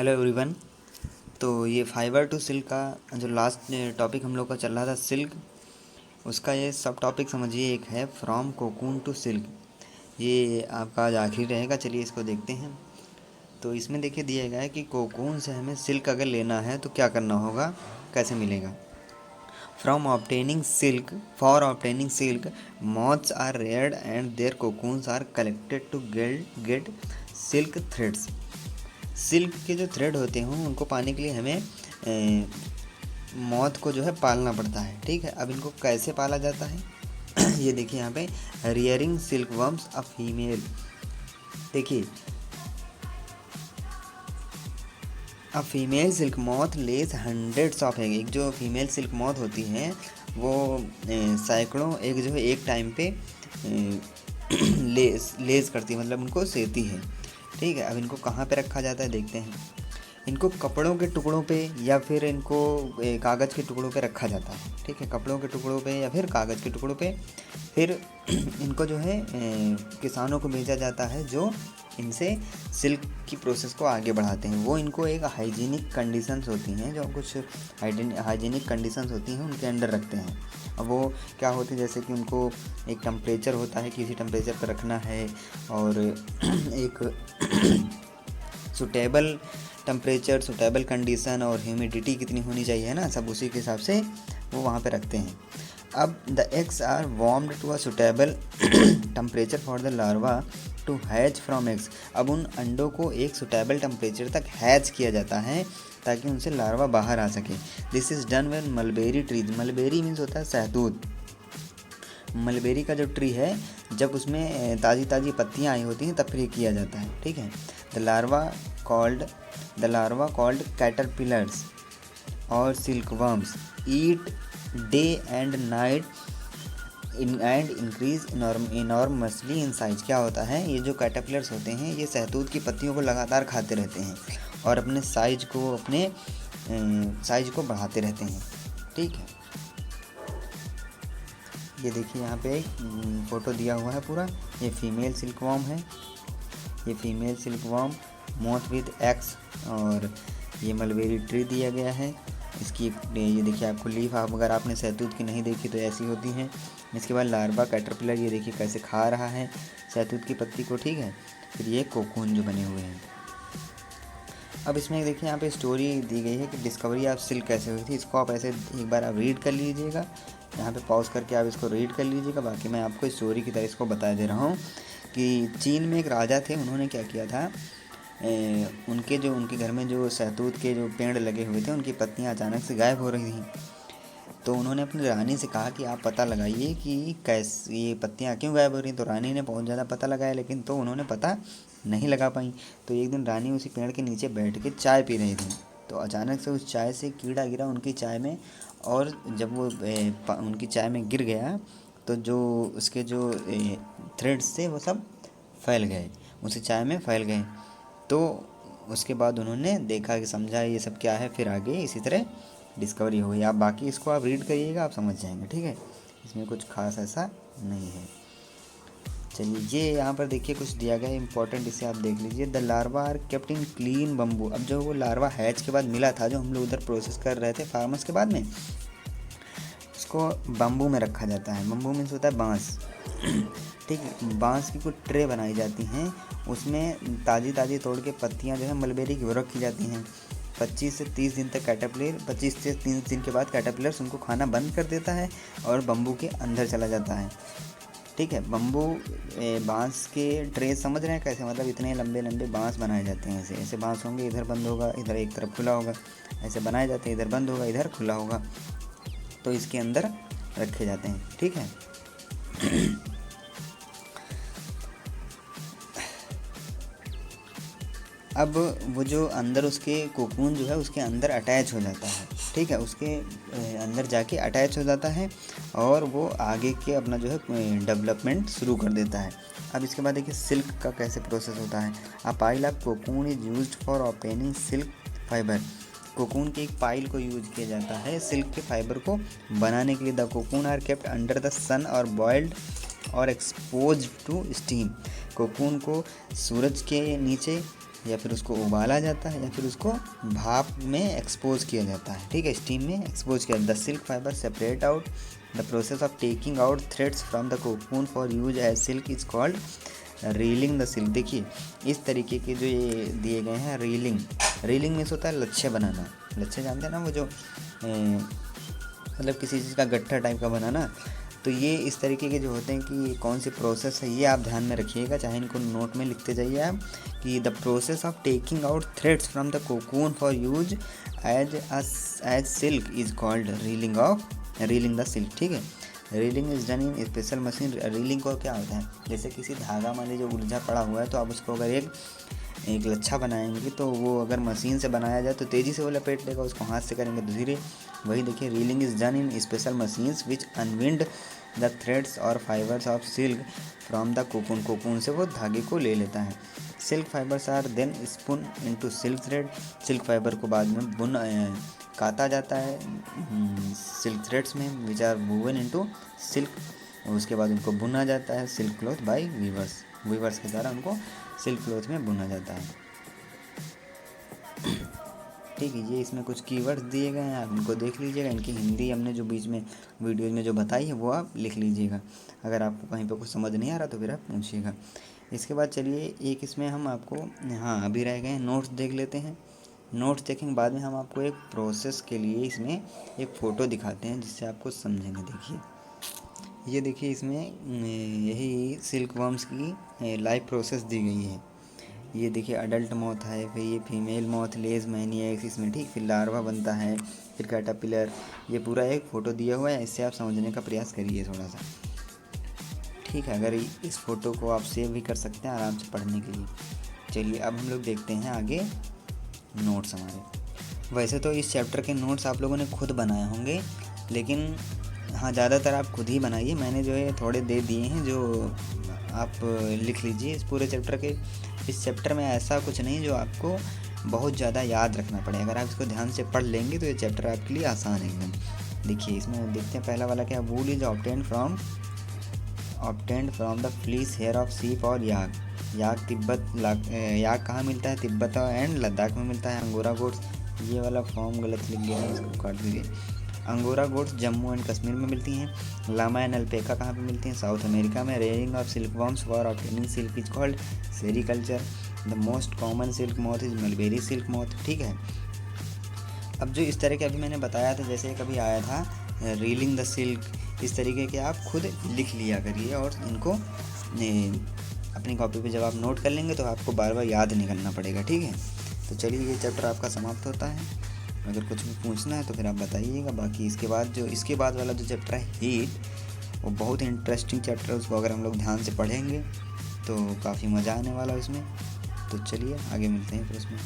Hello everyone. तो ये fibre to silk का जो लास्ट टॉपिक हम लोग का चल रहा था सिल्क, उसका ये सब टॉपिक समझिए एक है फ्रॉम कोकून टू सिल्क। ये आपका आज आखिरी रहेगा। चलिए इसको देखते हैं। तो इसमें देखिए दिया गया है कि कोकून से हमें सिल्क अगर लेना है तो क्या करना होगा, कैसे मिलेगा। From obtaining silk, for obtaining silk, moths are reared and their cocoons are collected to get silk threads. Silk के जो थ्रेड होते हैं उनको पाने के लिए हमें मौत को जो है पालना पड़ता है। ठीक है, अब इनको कैसे पाला जाता है ये देखिए यहाँ पे rearing silk worms a female. देखिए अब female silk moth less hundreds of egg. एक जो फीमेल सिल्क मॉथ होती है वो सैकड़ों एग जो है एक टाइम पे लेस करती है, मतलब उनको सेती है। ठीक है, अब इनको कहाँ पे रखा जाता है देखते हैं। इनको कपड़ों के टुकड़ों पे या फिर इनको कागज़ के टुकड़ों पे रखा जाता है। ठीक है, कपड़ों के टुकड़ों पे या फिर कागज़ के टुकड़ों पे। फिर इनको जो है किसानों को भेजा जाता है जो इनसे सिल्क की प्रोसेस को आगे बढ़ाते हैं। वो इनको एक हाइजीनिक कंडीशंस होती हैं, जो कुछ हाइजीनिक कंडीशंस होती हैं उनके अंडर रखते हैं। अब वो क्या होती है, जैसे कि उनको एक टेम्परेचर होता है, किसी टेम्परेचर पर रखना है और एक सुटेबल टेम्परेचर, सुटेबल कंडीशन और ह्यूमिडिटी कितनी होनी चाहिए, है ना, सब उसी के हिसाब से वो वहाँ पे रखते हैं। अब the eggs are warmed to a suitable temperature for the larva to hatch from eggs. अब उन अंडों को एक सुटेबल टेम्परेचर तक हैच किया जाता है ताकि उनसे लार्वा बाहर आ सके। This is done when mulberry trees, mulberry means होता है शहतूत। मलबेरी का जो ट्री है जब उसमें ताज़ी ताज़ी पत्तियाँ आई होती हैं तब फिर ये किया जाता है। ठीक है, द लार्वा कॉल्ड कैटरपिलर्स और silkworms eat day and night and increase enormously in size. क्या होता है, ये जो कैटरपिलर्स होते हैं ये शहतूत की पत्तियों को लगातार खाते रहते हैं और अपने साइज को बढ़ाते रहते हैं। ठीक है, ये देखिए यहाँ पे एक फ़ोटो दिया हुआ है पूरा। ये फीमेल सिल्कवर्म है, ये female silkworm moth with x, और ये मलबेरी ट्री दिया गया है। इसकी ये देखिए आपको लीफ, आप अगर आपने शहतूत की नहीं देखी तो ऐसी होती है। इसके बाद लार्वा कैटरपिलर, ये देखिए कैसे खा रहा है शहतूत की पत्ती को। ठीक है, फिर ये कोकून जो बने हुए हैं। अब इसमें देखिए यहाँ पे स्टोरी दी गई है कि डिस्कवरी ऑफ सिल्क कैसे हुई थी। इसको आप ऐसे एक बार आप रीड कर लीजिएगा, यहाँ पे पॉज करके आप इसको रीड कर लीजिएगा। बाकी मैं आपको स्टोरी की तरह इसको बता दे रहा हूँ कि चीन में एक राजा थे। उन्होंने क्या किया था, उनके घर में जो शहतूत के जो पेड़ लगे हुए थे उनकी पत्तियाँ अचानक से गायब हो रही थी। तो उन्होंने अपनी रानी से कहा कि आप पता लगाइए कि कैसे ये पत्तियाँ क्यों गायब हो रही हैं। तो रानी ने बहुत ज़्यादा पता लगाया लेकिन तो उन्होंने पता नहीं लगा पाई। तो एक दिन रानी उसी पेड़ के नीचे बैठ के चाय पी रही थी, तो अचानक से उस चाय से कीड़ा गिरा उनकी चाय में, और जब वो उनकी चाय में गिर गया तो जो उसके जो थ्रेड्स थे वो सब फैल गए, उसी चाय में फैल गए। तो उसके बाद उन्होंने देखा कि समझा ये सब क्या है, फिर आगे इसी तरह डिस्कवरी हुई। आप बाकी इसको आप रीड करिएगा, आप समझ जाएंगे। ठीक है, इसमें कुछ खास ऐसा नहीं है। चलिए ये यहाँ पर देखिए कुछ दिया गया है इंपॉर्टेंट, इसे आप देख लीजिए। The larva are kept in clean bamboo. अब जो वो लार्वा हैच के बाद मिला था, जो हम लोग उधर प्रोसेस कर रहे थे फार्मर्स के बाद में, उसको बम्बू में रखा जाता है। बम्बू मीन्स होता है बाँस। ठीक है, बाँस की कुछ ट्रे बनाई जाती हैं, उसमें ताज़ी ताज़ी तोड़ के पत्तियाँ जो है मलबेरी की वो रखी जाती हैं। 25 से 30 दिन तक 25 से 30 दिन के बाद कैटरपिलर्स उनको खाना बंद कर देता है और बम्बू के अंदर चला जाता है। ठीक है, बम्बू बाँस के ट्रे समझ रहे हैं कैसे, मतलब इतने लंबे लंबे बाँस बनाए जाते हैं। ऐसे ऐसे बाँस होंगे, इधर बंद होगा, इधर एक तरफ खुला होगा, ऐसे बनाए जाते हैं, इधर बंद होगा, इधर खुला होगा, तो इसके अंदर रखे जाते हैं। ठीक है, अब वो जो अंदर उसके कोकून जो है उसके अंदर अटैच हो जाता है। ठीक है, उसके अंदर जाके अटैच हो जाता है और वो आगे के अपना जो है डेवलपमेंट शुरू कर देता है। अब इसके बाद देखिए सिल्क का कैसे प्रोसेस होता है। A pile of cocoon is used for obtaining silk fibre. Cocoon की एक पाइल को यूज किया जाता है सिल्क के फाइबर को बनाने के लिए। The cocoon are kept under the sun और बॉइल्ड और एक्सपोज टू स्टीम। कोकून को सूरज के नीचे या फिर उसको उबाला जाता है, या फिर उसको भाप में एक्सपोज किया जाता है, ठीक है, स्टीम में एक्सपोज किया। The silk fibre separate out, the process of taking out threads from the cocoon for use as silk is called reeling the silk. देखिए इस तरीके के जो ये दिए गए हैं, रीलिंग मीन्स होता है लच्छे बनाना। लच्छे जानते हैं ना, वो जो मतलब किसी चीज़ का गट्ठा टाइप का बनाना। तो ये इस तरीके के जो होते हैं कि कौन सी प्रोसेस है ये आप ध्यान में रखिएगा, चाहे इनको नोट में लिखते जाइए आप, कि the process of taking out threads from the cocoon for use as silk is called reeling the silk, ठीक है। Reeling is done in special machine. Reeling को क्या होता है, जैसे किसी धागा मान लीजिए उलझा पड़ा हुआ है, तो आप उसको अगर एक लच्छा बनाएंगे तो वो अगर मशीन से बनाया जाए तो तेज़ी से वो लपेट लेगा, उसको हाथ से करेंगे तो धीरे। वही देखिए, reeling is done in special machines which unwind the threads और fibres of silk from the cocoon से वो धागे को ले लेता है। Silk fibres are then spun into silk thread. Silk fibre को बाद में काता जाता है सिल्क थ्रेड्स में, which are woven into silk. उसके बाद उनको बुना जाता है सिल्क क्लॉथ बाय वीवर्स के द्वारा उनको सिल्क क्लॉथ में बुना जाता है, ठीक है। ये इसमें कुछ कीवर्ड्स दिए गए हैं, आप इनको देख लीजिएगा। इनकी हिंदी हमने जो बीच में वीडियोज़ में जो बताई है वो आप लिख लीजिएगा। अगर आपको कहीं पे कुछ समझ नहीं आ रहा तो फिर आप पूछिएगा। इसके बाद चलिए एक इसमें हम आपको, हाँ अभी रह गए नोट्स देख लेते हैं। नोट्स देखेंगे बाद में हम आपको एक प्रोसेस के लिए इसमें एक फ़ोटो दिखाते हैं जिससे आपको समझेंगे। देखिए ये देखिए, इसमें यही सिल्क वर्म्स की लाइफ प्रोसेस दी गई है। ये देखिए अडल्ट मॉथ है, फिर ये फीमेल मॉथ लेज मैनी एग्स इसमें, ठीक, फिर लार्वा बनता है, फिर कैटरपिलर। ये पूरा एक फ़ोटो दिया हुआ है, इससे आप समझने का प्रयास करिए थोड़ा सा, ठीक है। अगर इस फ़ोटो को आप सेव भी कर सकते हैं आराम से पढ़ने के लिए। चलिए अब हम लोग देखते हैं आगे नोट्स हमारे। वैसे तो इस चैप्टर के नोट्स आप लोगों ने खुद बनाए होंगे, लेकिन हाँ ज़्यादातर आप खुद ही बनाइए। मैंने जो है थोड़े दे दिए हैं जो आप लिख लीजिए इस पूरे चैप्टर के। इस चैप्टर में ऐसा कुछ नहीं जो आपको बहुत ज़्यादा याद रखना पड़े। अगर आप इसको ध्यान से पढ़ लेंगे तो ये चैप्टर आपके लिए आसान है एकदम। देखिए इसमें देखते हैं पहला वाला क्या, wool is obtained from the fleece hair of sheep और याक। याक कहाँ मिलता है, तिब्बत एंड लद्दाख में मिलता है। अंगोरा गोट्स, ये वाला फॉर्म गलत लिख गया है, इसको काट दीजिए। Angora goats Jammu and Kashmir में मिलती हैं। लामा एंड अल्पेका कहाँ पे मिलती हैं, साउथ अमेरिका में। Rearing of silk worms for obtaining silk is called sericulture. The most common silk moth is mulberry silk moth, ठीक है। अब जो इस तरह के अभी मैंने बताया था, जैसे कभी आया था रीलिंग द सिल्क, इस तरीके के आप खुद लिख लिया करिए और इनको अपनी कॉपी पे जब आप नोट कर लेंगे तो आपको बार बार याद नहीं करना पड़ेगा, ठीक है। तो चलिए ये चैप्टर आपका समाप्त होता है। अगर कुछ भी पूछना है तो फिर आप बताइएगा। बाकी इसके बाद वाला जो चैप्टर है हीट, वो बहुत इंटरेस्टिंग चैप्टर है। उसको अगर हम लोग ध्यान से पढ़ेंगे तो काफ़ी मज़ा आने वाला है उसमें। तो चलिए आगे मिलते हैं फिर उसमें।